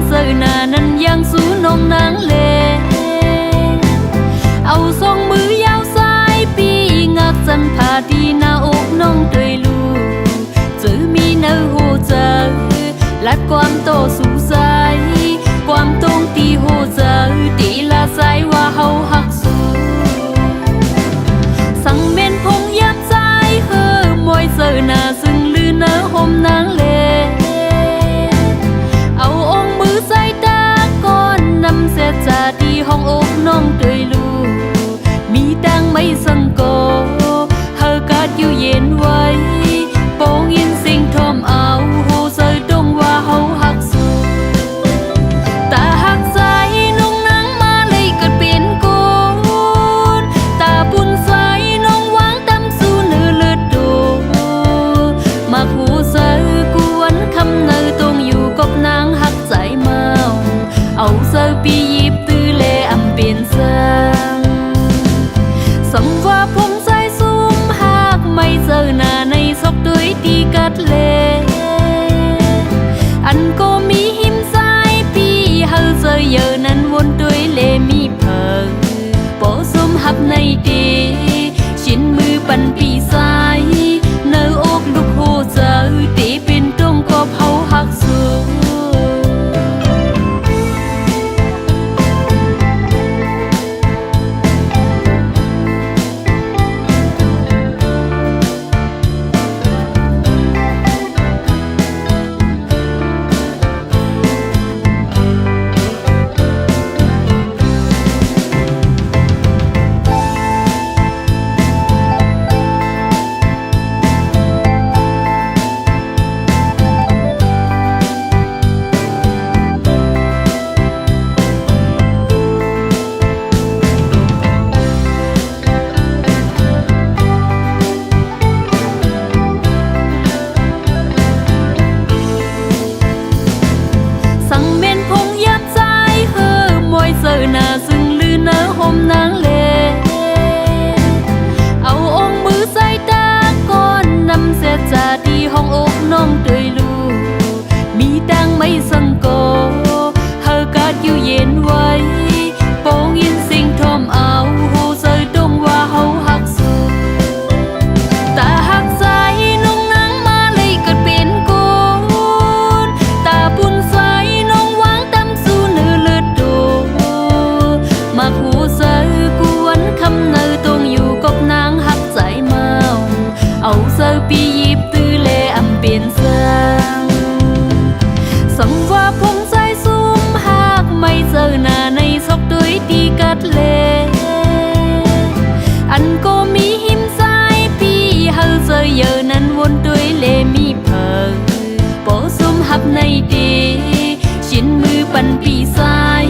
เสือหน้านั้นยังสู้นงนางเลเอาสองมือยาวซ้ายปีงักจันผาดีหน้าอกน้องด้วยลูกจือมีเนื้อหูเจอลัดความโตสู่ใจความตรงตีหูเจอตีละใจว่าเฮาหักสู้สั่งเม่นพงยับใจเฮอมวยเสือหน้าซึ่งลือเนื้อห่มนางเลเอาองค์มือใส่ตาก้อนนำเสียจาดีห้องอกน้องด้วยลูกมีดังไม่สังโกเฮากาดอยู่เย็นไว้โปงยินสิ่งทอมเอาหูเสยดงว่าเฮาหักสู้ตาหักใจน้องนางมาเลยเกิดเป็นกูตาบุญใสน้องวางตำสู้เนื้อเลือดดูมาหูเสยกวนคำเนื้อตรงอยู่กับนางหักใจเมาเอาเสยปียิบตื้อเลอำเป็นเสียงสังว่าพงใจซุ่มหากไม่เจอหน้าในศพด้วยตีกัดเลอันก็มีหิมสายปีเฮาเจอเยอะนั้นวนด้วยเลมีเพิงโปซุ่มหับในดีชินมือปันปีสายเนื้ออกลูกหูเจอตีเป็นตรงก็เผาหักสู้หน้าซึ่งลือเนื้อห่มนางเลเอาองค์มือใส่ตาก้อนนำเสียจาดีห้องอกน้องด้วยลูกมีดังไม่สังโกเฮากาดอยู่เย็นไว้โปงยินสิ่งทอมเอาหูเสยดงว่าเฮาหักสู้ตาหักใจน้องนางมาเลยเกิดเป็นกูตาบุญใสน้องวางตำสู้เนื้อเลือดดูมาหูเสยกวนคำเนื้อตรงอยู่กับนางหักใจเมาเอาเสยปียิบตื้อเลอำเป็นเสียงสังว่าพงใจซุ่มหากไม่เจอหน้าในศพด้วยตีกัดเลอันก็มีหิมสายปีเฮาเจอเยอะนั้นวนด้วยเลมีเพิงโปซุ่มหับในดีชินมือปันปีสาย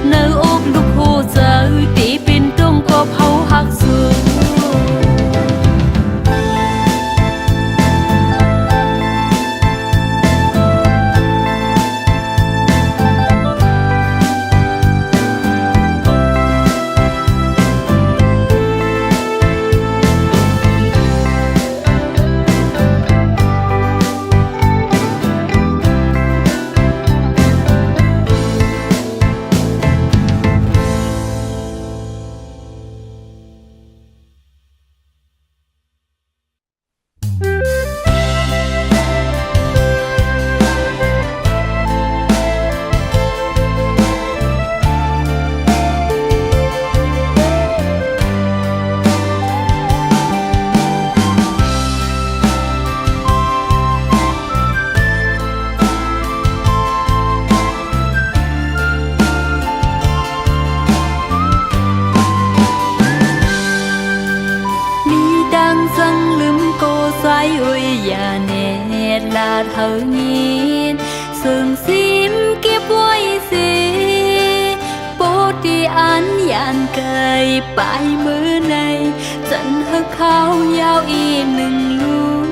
เนื้ออกลูกหูเจอตีเป็นตรงก็เผาหักสู้là thở nhìn sương sim kiếp vui gì bố đi ăn dàn cây bãi mưa này dẫn hức khao nhau y nừng lu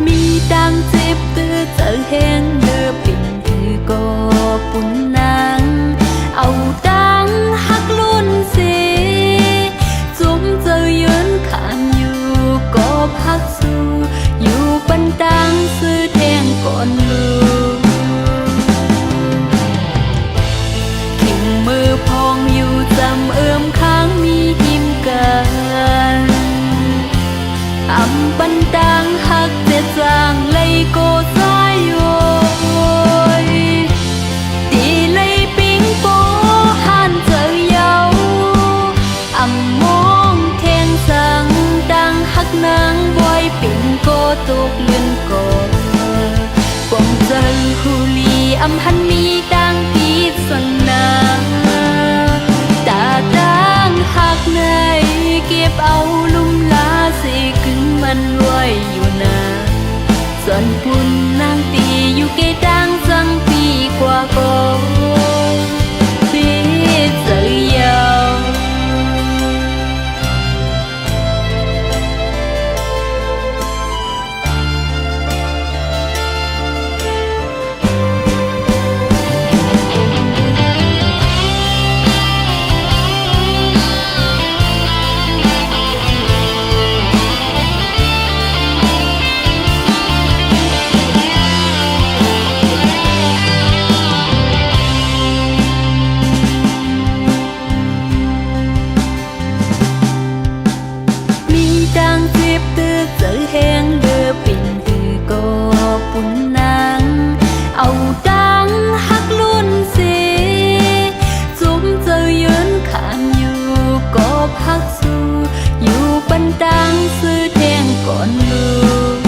mi đang xếp tư trở hẹn đưa bình thư cô bún nắng ẩu đang hắc luôn gì chúng giờ yến khănอยู่ก็พักสู้อยู่บนตังซื้อแทงก่อนลูก ำหันมีดังปีสนาตาดังหักในเก็บเอาลุ่มลาสิกึ่งมันไว้อยู่นาส่วนปุ่นนางตีอยู่เกดังสังปีกว่าก็ปีเจอยาวดังเจ็บตื้อเจอแห้งเลือปิ่นตือก็ปุ่นนางเอาดังหักลุ่นเสจุ่มเจอยืนขานอยู่ก็พักสู้อยู่บันดังซื้อแทงก่อนลูก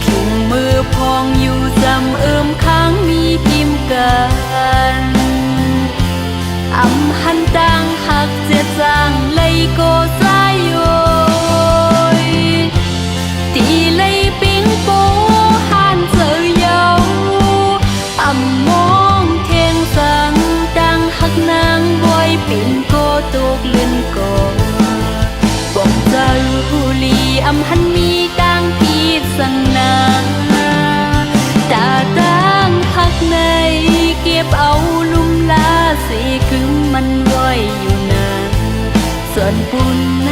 ขิงมือพองอยู่จำค้างมีพิมพ์กันอำหันดังหักเจ็ดจางเลยก็ใจโยยตีเลยปิงโปหันเจอยาวอำมองเทงสังดังหักนางบอยปิ่นโกตกเลื่อนก่อบอกเจ้าผู้ลีอำหันมีดังพีสังนาตาดังหักในเก็บเอาลุ่มลาสิกึมมันไว้อยู่นานส่วนปุ่น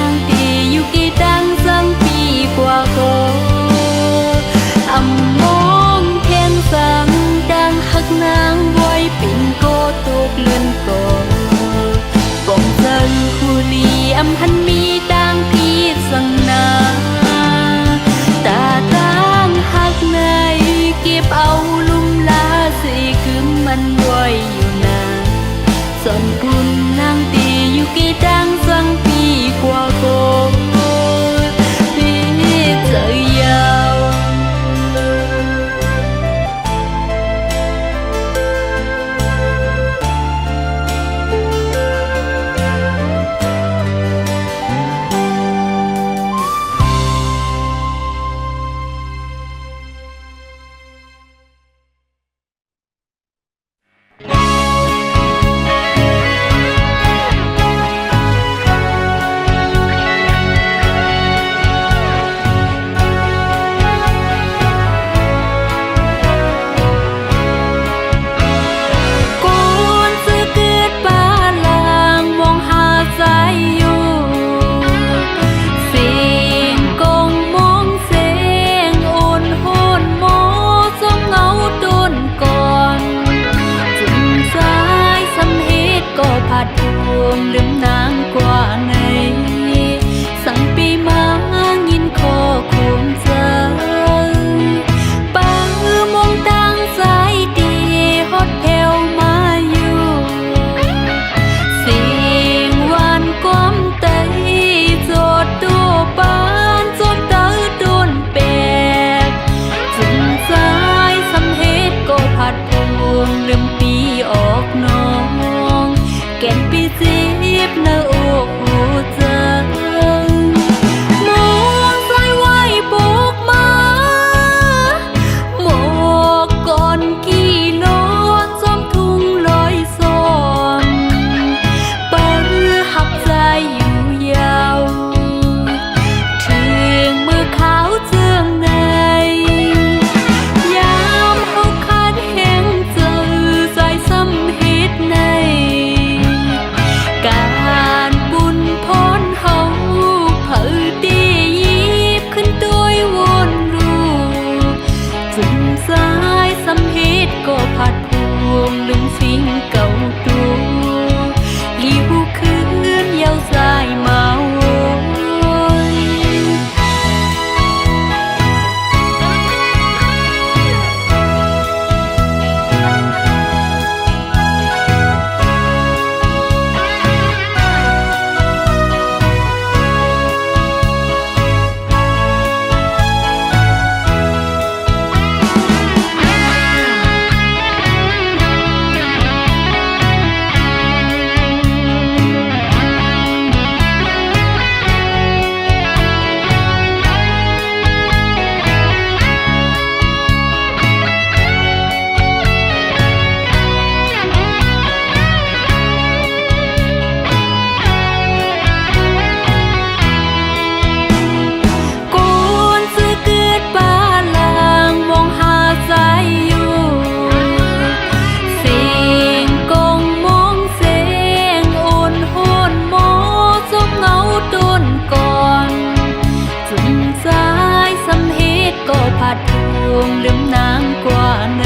งลืมนางกว่าไง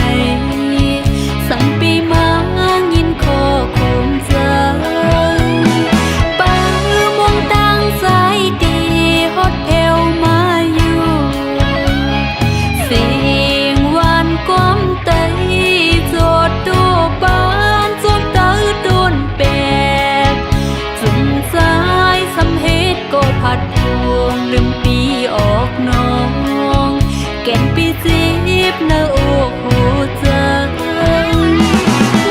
สังปีมายินคอคงเจอป้ามองตั้งสายดีฮอดเอวมาอยู่เสียงหวานความเตยโจดตัวบ้านโจดเตยโดนแบกจุนสายสำเหตุก็ผัดพวงลืมปีออกน้องแก่นปีจีบเนื้ออกหูเจอ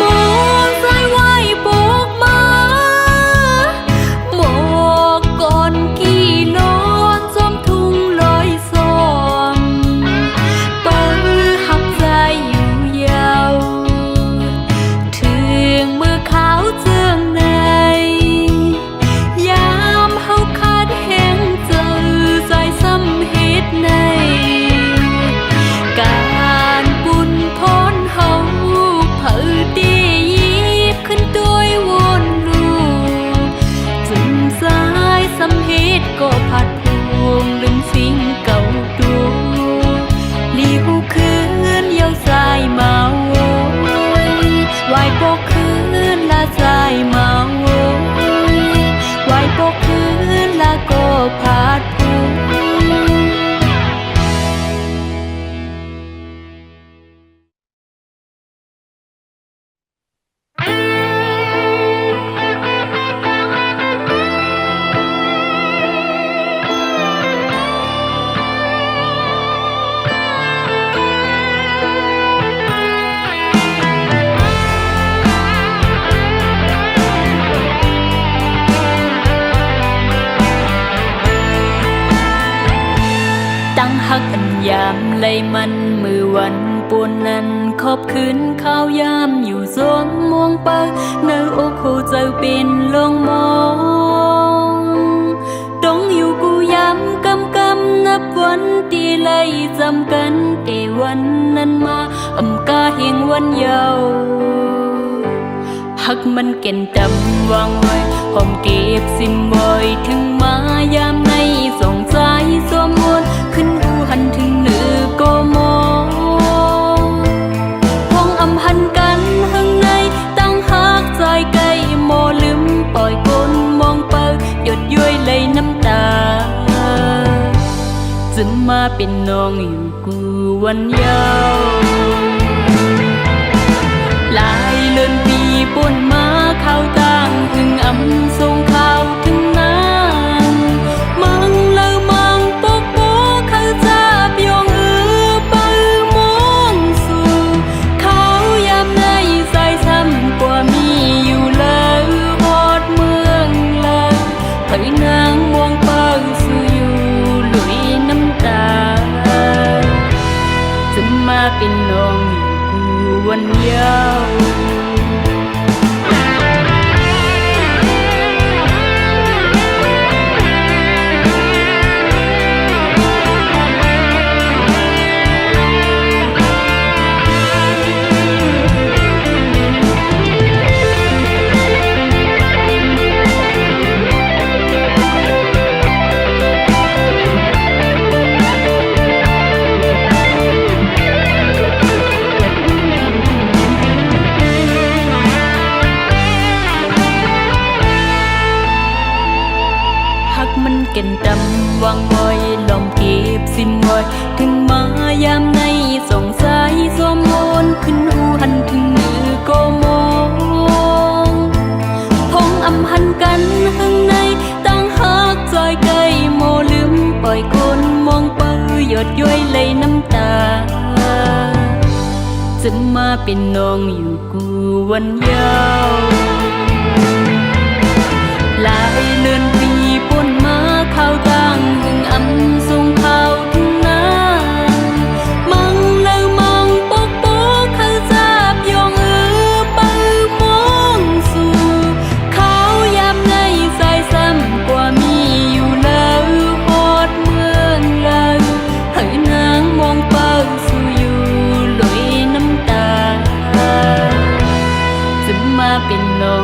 มองสายไหวโบกมาหมอกก่อนกี่ล้อนจอมทุ่งลอยซ้อมเปิ้ลหักใจอยู่ยาวถึงมือขาวเจืองในยามเฮาขาดแห้งเจอใจซ้ำเหตุในการบุญพรเฮาเผอดียิบขึ้นด้วยวนลูจุนสายสำเหตุก็ผัดพวงลืมสิ่งเก่าดูลีหูคืนเย้าสายมาโวยไหวปกคืนละสายมาโวยไหวปกคืนละก็ผัดพวง ตั้งหักอันยามเลยมันมือวันปวนนั้นขอบคืนข้าวยามอยู่สวมม่วงเปิกเนื้ออกหูเจ้าเป็นลงมองต้องอยู่กูยามกำกำนับวันตีเลยจำกันแต่วันนั้นมาอำกาเฮงวันเยาว์หักมันเก่นดำวางไว้หอมเก็บสิมบ่อยถึงมายามในส่งใจสวมมนขึ้นหูหันถึงเนื้อก็มองพองอำหันกันข้างในตั้งหักใจไกลโมลืมปล่อยกลมองเปิดหยดย้อยเลยน้ำตาจะมาเป็นน้องอยู่กูวันเยาว์หลายเลือนปีปนมาเข้าต่างถึงอำส่งข่าวถึงนานมังเลอมังปกโปเข้าจับยองปะมองสู่เขายามในใจช้ำกว่ามีอยู่เลยหอดเมืองเลยเผยนางมองเปิงสู่อยู่ลุยน้ำตาจะมาเป็นน้องอยู่กูวันเยาว์มันเก่นดำวางไว้ลอมเก็บสิมไว้ถึงมายามในส่งสายสวมมนขึ้นหูหันถึงมือก็มองพงอำหันกันข้างในตั้งหักจอยไกลโมลืมปล่อยกลมองเปื้อหยดย้อยเลยน้ำตาจะมาเป็นน้องอยู่กูวันเยาว์หลายเลือนปีปนมาเข้าต่างหึงอำส่งข่าวถึงนานมังเลอมังปกโปเข้าจับยองปะมองสู่เขายามในใจซ้ำกว่ามีอยู่แล้วหอดเมืองแล้วให้นางมองเปิงสู่อยู่ลุยน้ำตาจะมาเป็นน้อง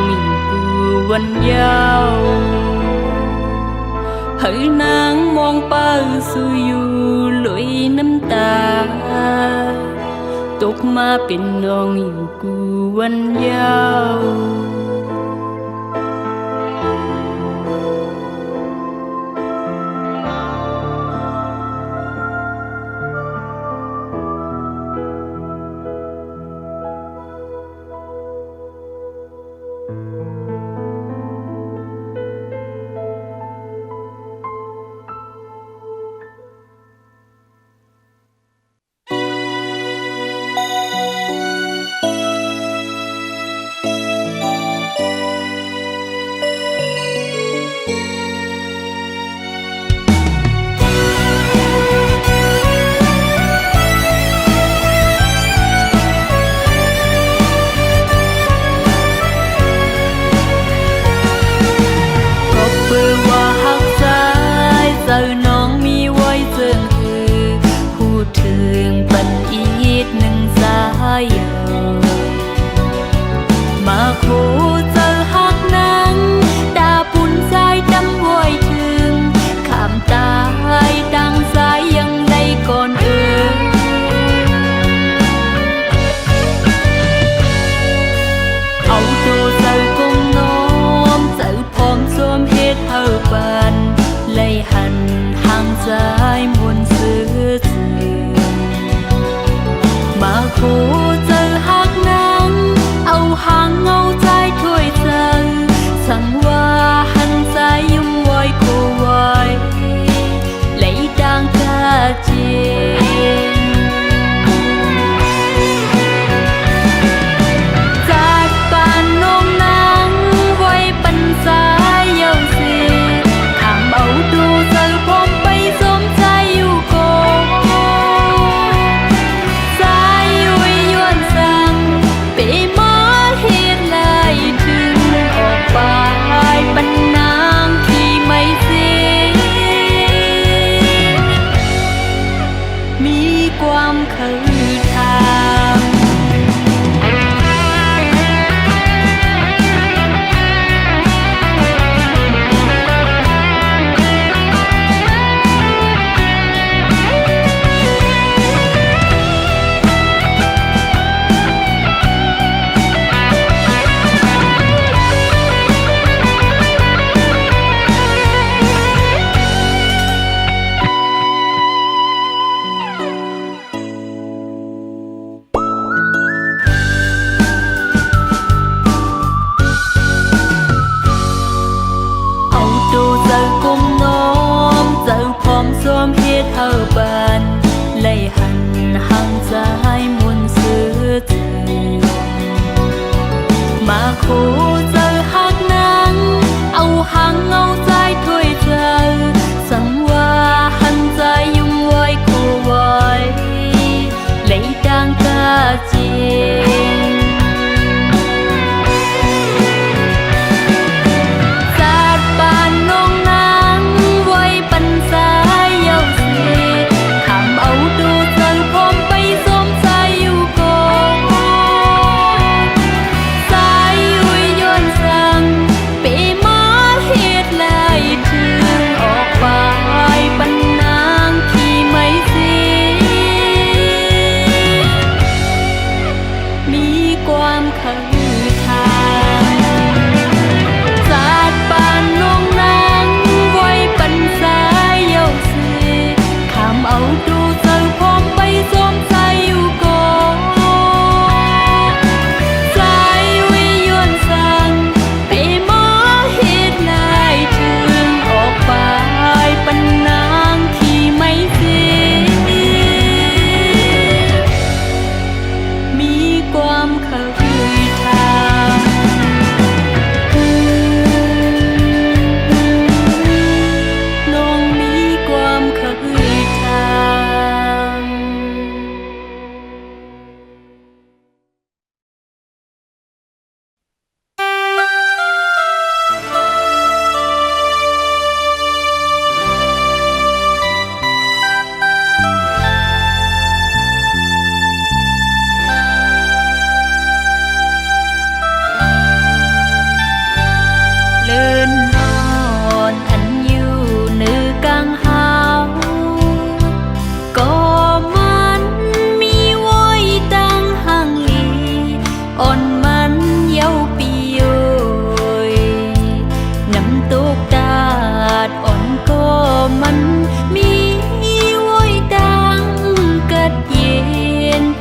มาเป็นน้องอยู่กูวันยาว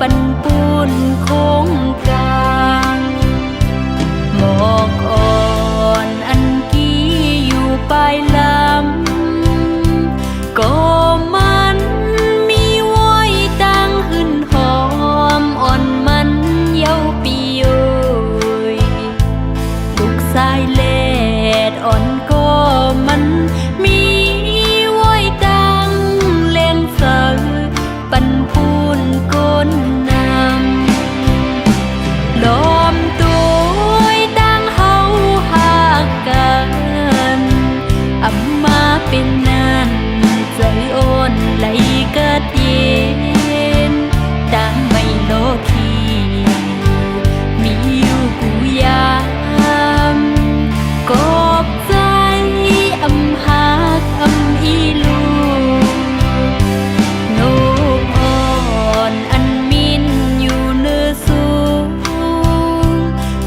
ปันปูนโค้งกลางหมอกอ่อนอันกี้อยู่ปลายลำก็มันมีว้อยตั้งหึ่นหอมอ่อนมันเย้าปีโอยลูกสายเลดอ่อนก็มันมีว้อยตั้งเลี้ยงเสอปันปูนก้นน้ำล้อมตัวตั้งเฮาหากกันอำมาเป็นนั่นใจอ่อนไหลกัดเย็นดังไม่โลคีมีอยู่กูยามกอบใจอำหักอำอีลูโนกอ่อนอันมินอยู่เนื้อสูง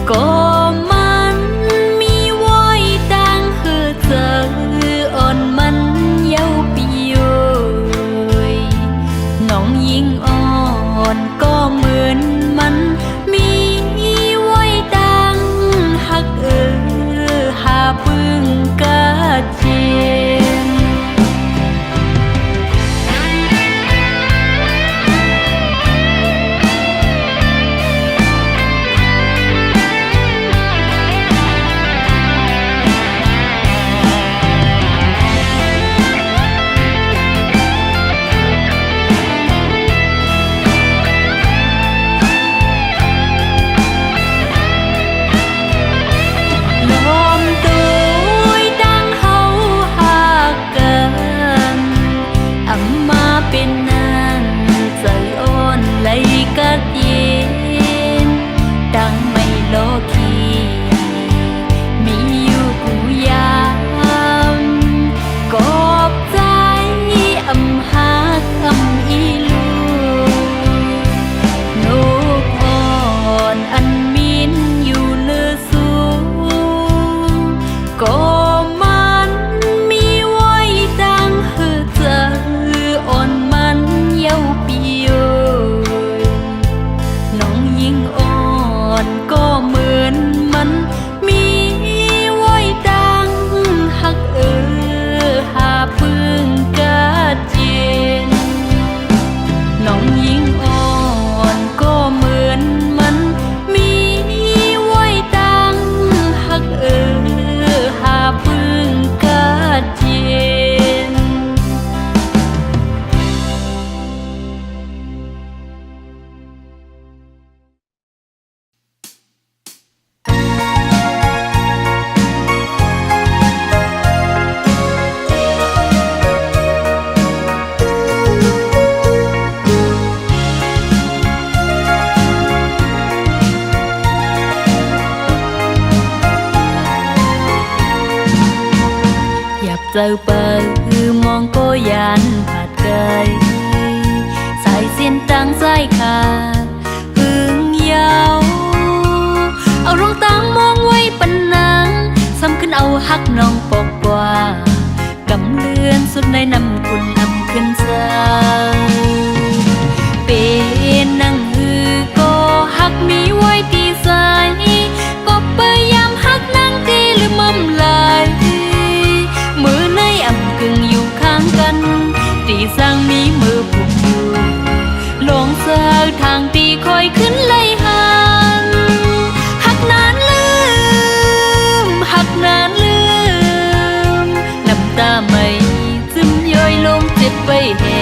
ก็มันมีว้อยตั้งคือเจออ่อนมันเย้าปีโอยน้องยิงอ่อนก็เหมือนมันมีไว้ดังหักหาปึ้งกะเจนล้อมตัวตั้งเฮาหากกันอำมาเป็นนั่นใจอ่อนไหลกัดเย็นดังไม่โลคีมีอยู่กูยามกอบใจอำหักอำอีลูโนกอ่อนอันมินอยู่เนื้อสูงก็มันมีไว้ดังหือเจออ่อนมันเย้าปีโอยน้องยิงอ่อนก็เหมือนมันมีไว้ดังหักหาปึ้งกะเจนน้องยิงอ่อนก็เหมือนมันมีไว้ดังหักหาปึ้งกะเจน อยากเจอเปิดมองก็ยันผัดเกยสายเส้นตังสายขาดพึ่งยาวเอารองตางมองไว้ปันนังซ้ำขึ้นเอาหักน้องปกกว่ากำเลือนสุดในนำคุณนำขึ้นเจ้าเป็นนังฮือก็หักมีไว้ที่ใสก็พยายามหักนางตีหรือมั่มลายมือในอ่ำกึ่งอยู่ข้างกันตีสร้างมีมือผูกอยู่ลงเสือทางตีคอยขึ้นไล่หันหักนานลืมหักนานลืมน้ำตาไม่ซึมย่อยลงเจ็บไปแห่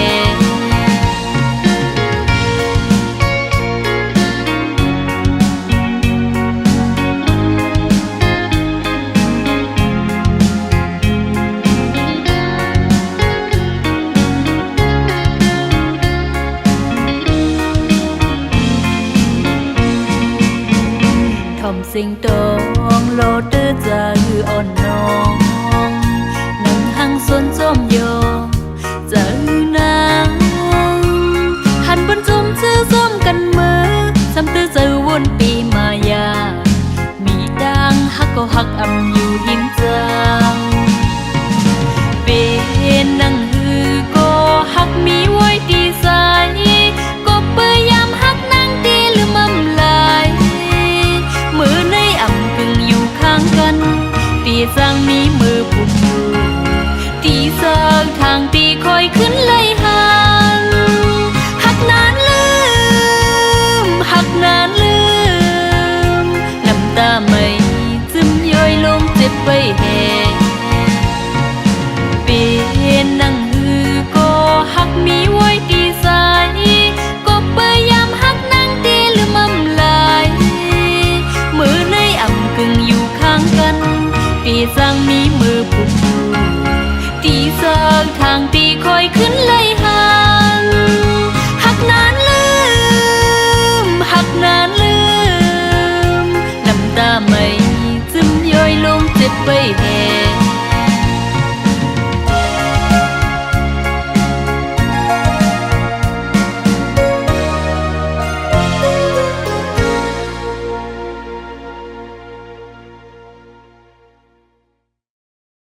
สิ่งตองโลดเตอจะหืออ่อนน้องนั่งหังสนจมโยจะหือนางหันบนจมชื่อส้มกันมือซ้ำตื้อจะวนปีมายามีดังหักก็หักอำอยู่หิม